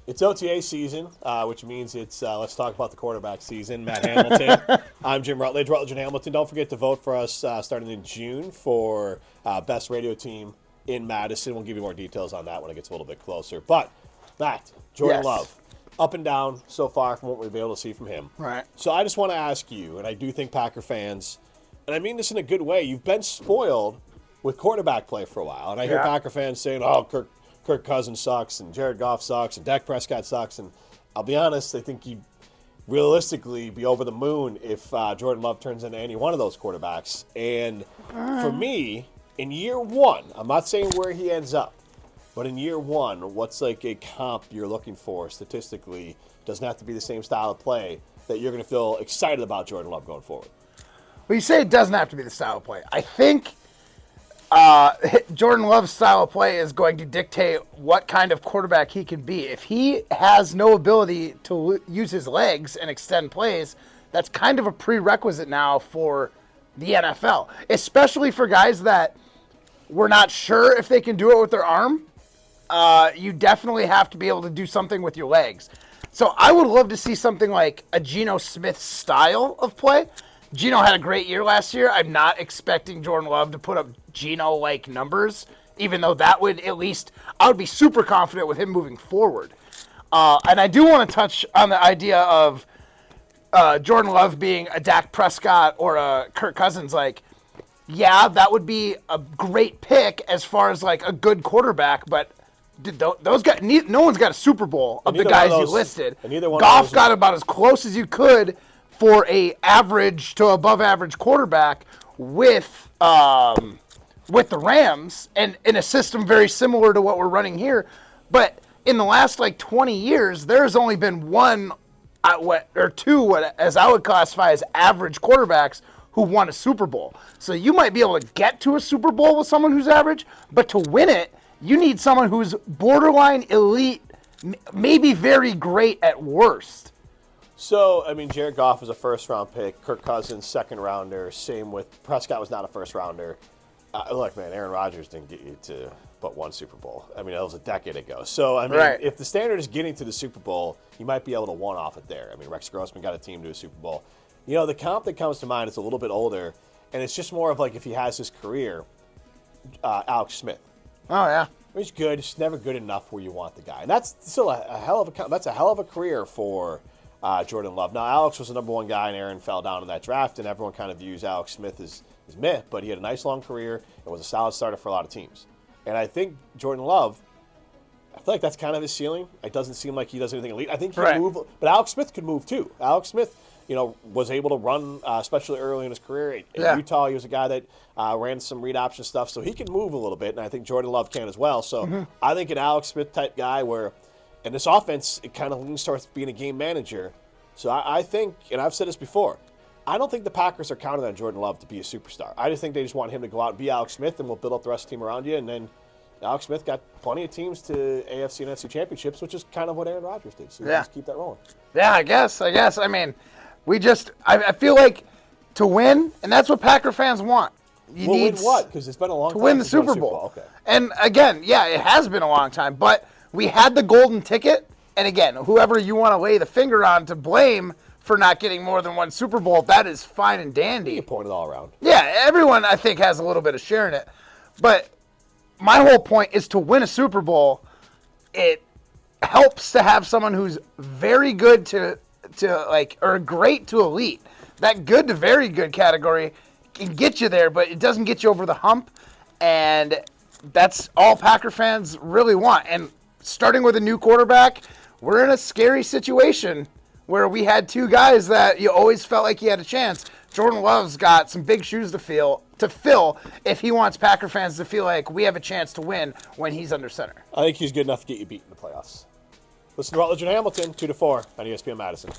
It's OTA season, which means it's let's talk about the quarterback season. Matt Hamilton. I'm Jim Rutledge, Rutledge and Hamilton. Don't forget to vote for us starting in June for best radio team in Madison. We'll give you more details on that when it gets a little bit closer. But, Matt, Jordan Love, up and down so far from what we've been able to see from him. Right. So I just want to ask you, and I do think Packer fans, and I mean this in a good way, you've been spoiled with quarterback play for a while. And I hear Packer fans saying, oh, Kirk Cousins sucks, and Jared Goff sucks, and Dak Prescott sucks. And I'll be honest, I think you'd realistically be over the moon if Jordan Love turns into any one of those quarterbacks. And for me, in year one, I'm not saying where he ends up, but in year one, what's like a comp you're looking for statistically? Doesn't have to be the same style of play that you're going to feel excited about Jordan Love going forward. Well, you say it doesn't have to be the style of play. I think Jordan Love's style of play is going to dictate what kind of quarterback he can be. If he has no ability to use his legs and extend plays, that's kind of a prerequisite now for the NFL, especially for guys that we're not sure if they can do it with their arm. You definitely have to be able to do something with your legs. So I would love to see something like a Geno Smith style of play. Geno had a great year last year. I'm not expecting Jordan Love to put up Geno-like numbers, even though that would at least, I would be super confident with him moving forward. And I do want to touch on the idea of Jordan Love being a Dak Prescott or a Kirk Cousins. Like, yeah, that would be a great pick as far as like a good quarterback, but those guys, no one's got a Super Bowl of the guys you listed. Goff got about as close as you could for a average to above average quarterback with the Rams and in a system very similar to what we're running here. But in the last like 20 years, there's only been one or two, as I would classify as average quarterbacks who won a Super Bowl. So you might be able to get to a Super Bowl with someone who's average, but to win it, you need someone who's borderline elite, maybe very great at worst. So, I mean, Jared Goff was a first-round pick. Kirk Cousins, second-rounder. Same with Prescott was not a first-rounder. Look, man, Aaron Rodgers didn't get you to but one Super Bowl. I mean, that was a decade ago. So, I mean, if the standard is getting to the Super Bowl, you might be able to one-off it there. I mean, Rex Grossman got a team to a Super Bowl. You know, the comp that comes to mind is a little bit older, and it's just more of like if he has his career, Alex Smith. Oh, yeah. He's good. It's never good enough where you want the guy. And that's still a hell of a career for Jordan Love. Now, Alex was the number one guy, and Aaron fell down in that draft, and everyone kind of views Alex Smith as meh, but he had a nice long career and was a solid starter for a lot of teams. And I think Jordan Love, I feel like that's kind of his ceiling. It doesn't seem like he does anything elite. I think he can move, but Alex Smith could move too. Alex Smith, you know, was able to run, especially early in his career. In Utah, he was a guy that ran some read option stuff, so he can move a little bit, and I think Jordan Love can as well. So I think an Alex Smith type guy where, in this offense, it kind of leans towards being a game manager. So I think, and I've said this before, I don't think the Packers are counting on Jordan Love to be a superstar. I just think they just want him to go out and be Alex Smith, and we'll build up the rest of the team around you. And then Alex Smith got plenty of teams to AFC and NFC championships, which is kind of what Aaron Rodgers did. So just keep that rolling. Yeah, I guess. I mean, I feel like to win, and that's what Packer fans want. You need win what? Because it's been a long time to win the Super Bowl. Okay. And again, yeah, it has been a long time, but we had the golden ticket. And again, whoever you want to lay the finger on to blame for not getting more than one Super Bowl, that is fine and dandy. You point it all around. Yeah, everyone, I think, has a little bit of share in it. But my whole point is to win a Super Bowl, it helps to have someone who's very good to like, or great to elite. That good to very good category can get you there, but it doesn't get you over the hump. And that's all Packer fans really want. And starting with a new quarterback, we're in a scary situation where we had two guys that you always felt like he had a chance. Jordan Love's got some big shoes to fill if he wants Packer fans to feel like we have a chance to win when he's under center. I think he's good enough to get you beat in the playoffs. Listen to Rutledge and Hamilton, 2-4 on ESPN Madison.